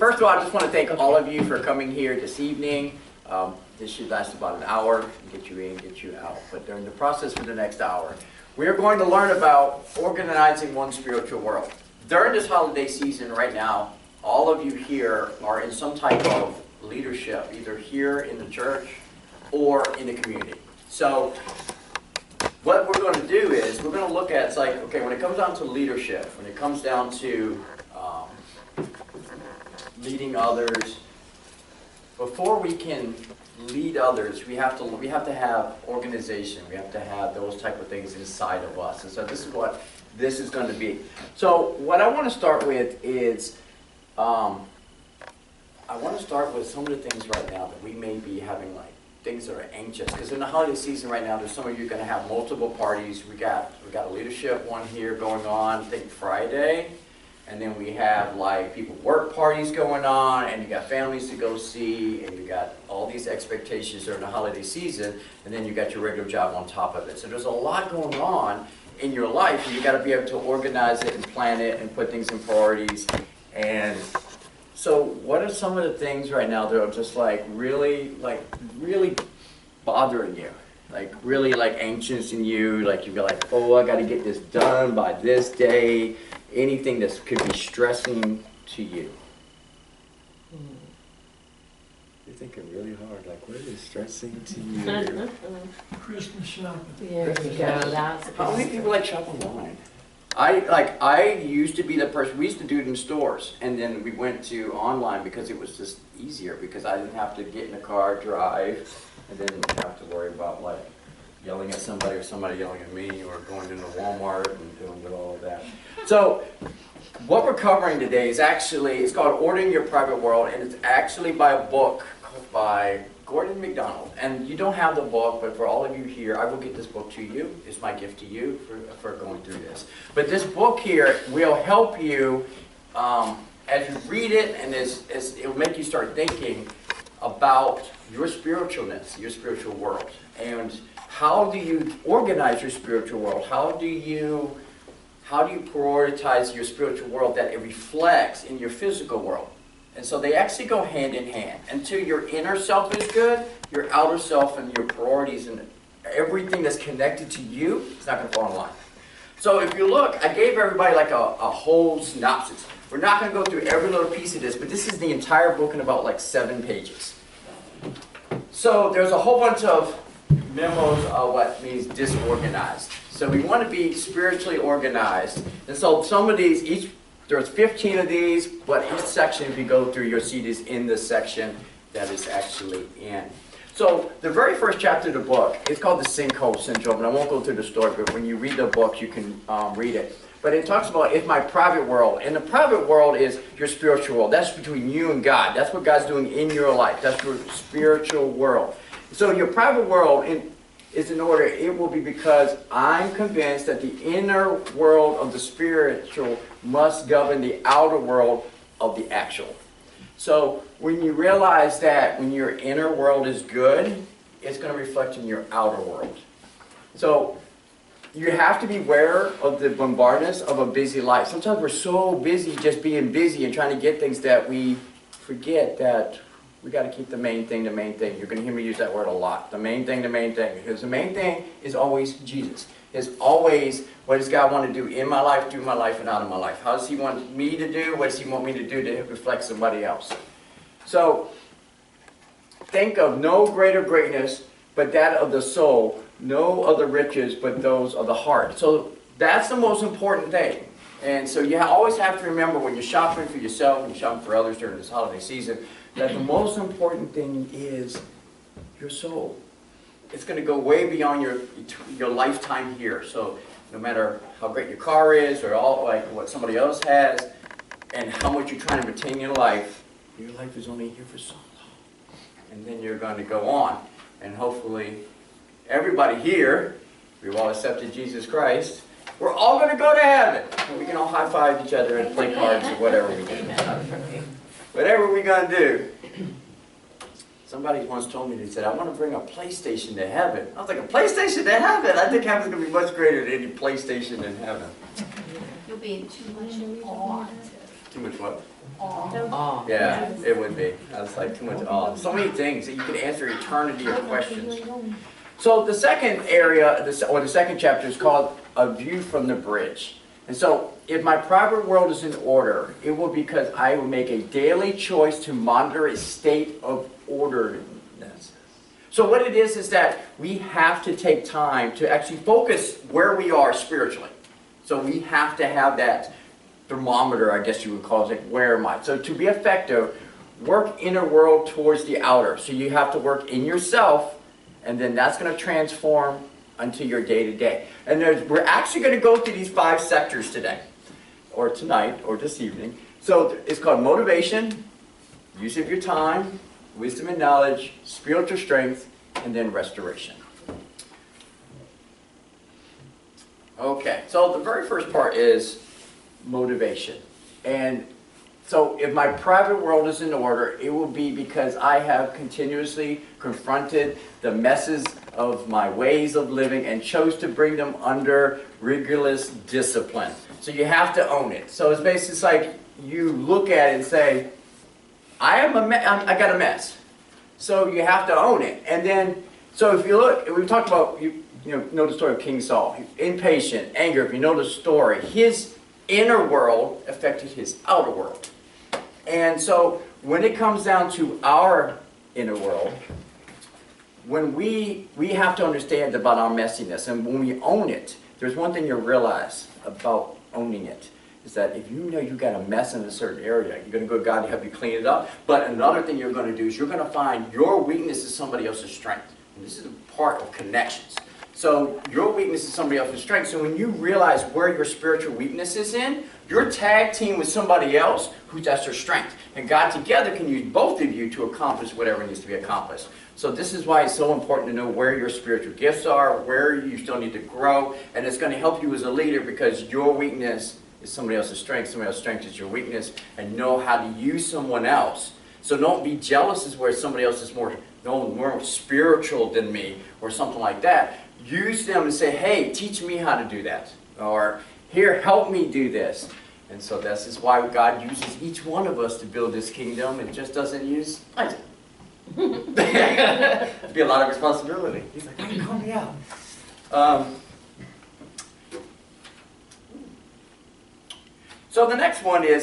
first of all, I just want to thank all of you for coming here this evening. This should last about an hour, get you in, get you out. But during the process for the next hour, we are going to learn about organizing one spiritual world. During this holiday season right now, all of you here are in some type of leadership, either here in the church or in the community. So what we're going to do is we're going to look at, it's like, okay, when it comes down to leadership, when it comes down to leading others, before we can lead others, we have to have organization. We have to have those type of things inside of us. And so this is what this is going to be. So what I want to start with is, I want to start with some of the things right now that we may be having, like things that are anxious. Because in the holiday season right now, there's some of you going to have multiple parties. We got a leadership one here going on, I think Friday. And then we have like people work parties going on, and you got families to go see, and you got all these expectations during the holiday season, and then you got your regular job on top of it. So there's a lot going on in your life, and you got to be able to organize it and plan it and put things in priorities. And so what are some of the things right now that are just like really bothering you? Like really like anxious in you, like you'd be like, oh, I got to get this done by this day. Anything that could be stressing to you. You're thinking really hard, like what is stressing to you? Christmas shopping. There you go. That's How many people like shop online? I used to be the person, we used to do it in stores, and then we went to online because it was just easier, because I didn't have to get in a car, drive, and then have to worry about like yelling at somebody or somebody yelling at me, or going into Walmart and doing all of that. So what we're covering today is actually, it's called Ordering Your Private World, and it's actually by a book by Gordon MacDonald. And you don't have the book, but for all of you here, I will get this book to you. It's my gift to you for going through this. But this book here will help you as you read it, and it will make you start thinking about your spiritualness, your spiritual world. And how do you organize your spiritual world? How do you prioritize your spiritual world that it reflects in your physical world? And so they actually go hand in hand. Until your inner self is good, your outer self and your priorities and everything that's connected to you is not going to fall in line. So if you look, I gave everybody like a whole synopsis. We're not going to go through every little piece of this, but this is the entire book in about like 7 pages. So there's a whole bunch of memos of what means disorganized. So we want to be spiritually organized. And so some of these, there's 15 of these, but each section, if you go through, you'll see this in the section that is actually in. So the very first chapter of the book, it's called the Sinkhole Syndrome, and I won't go through the story, but when you read the book, you can read it. But it talks about, it's my private world. And the private world is your spiritual world. That's between you and God. That's what God's doing in your life. That's your spiritual world. So your private world is in order. It will be because I'm convinced that the inner world of the spiritual must govern the outer world of the actual. So when you realize that when your inner world is good, it's going to reflect in your outer world. So you have to be aware of the bombardment of a busy life. Sometimes we're so busy just being busy and trying to get things that we forget that we got to keep the main thing the main thing. You're going to hear me use that word a lot. The main thing, because the main thing is always Jesus. It's always, what does God want to do in my life, through my life, and out of my life? How does He want me to do? What does He want me to do to reflect somebody else? So think of no greater greatness but that of the soul, no other riches but those of the heart. So that's the most important thing. And so you always have to remember when you're shopping for yourself, when you're shopping for others during this holiday season, that the most important thing is your soul. It's going to go way beyond your lifetime here. So no matter how great your car is, or all like what somebody else has, and how much you're trying to retain your life is only here for so long. And then you're going to go on. And hopefully everybody here, we've all accepted Jesus Christ, we're all going to go to heaven. And we can all high-five each other and play cards or whatever we do. Whatever we're going to do. Somebody once told me, they said, I want to bring a PlayStation to heaven. I was like, a PlayStation to heaven? I think heaven's going to be much greater than any PlayStation in heaven. You'll be too much in awe. Too much what? Oh. Yeah, it would be. I was like, too much awe. So many things that you could answer eternity of questions. So the second area, or the second chapter is called A View from the Bridge. And so if my private world is in order, it will be because I will make a daily choice to monitor a state of orderedness. So what it is that we have to take time to actually focus where we are spiritually. So we have to have that thermometer, I guess you would call it, where am I? So to be effective, work inner world towards the outer. So you have to work in yourself, and then that's going to transform unto your day-to-day. And we're actually going to go through these 5 sectors today, or tonight, or this evening. So it's called motivation, use of your time, wisdom and knowledge, spiritual strength, and then restoration. Okay, so the very first part is motivation. And so if my private world is in order, it will be because I have continuously confronted the messes of my ways of living and chose to bring them under rigorous discipline. So you have to own it. So it's basically like you look at it and say, I got a mess. So you have to own it. And then, so if you look, we talked about, you know the story of King Saul. Impatient, anger, if you know the story, his inner world affected his outer world. And so when it comes down to our inner world, when we have to understand about our messiness, and when we own it, there's one thing you'll realize about owning it, is that if you know you got a mess in a certain area, you're going to go to God to help you clean it up. But another thing you're going to do is you're going to find your weakness is somebody else's strength. And this is a part of connections. So your weakness is somebody else's strength. So when you realize where your spiritual weakness is in, you're tag team with somebody else who that's their strength. And God together can use both of you to accomplish whatever needs to be accomplished. So this is why it's so important to know where your spiritual gifts are, where you still need to grow, and it's going to help you as a leader because your weakness is somebody else's strength, somebody else's strength is your weakness, and know how to use someone else. So don't be jealous as where somebody else is more spiritual than me or something like that. Use them and say, hey, teach me how to do that. Or, here, help me do this. And so this is why God uses each one of us to build this kingdom and just doesn't use Isaac. It'd be a lot of responsibility. He's like, hey, call me out. So the next one is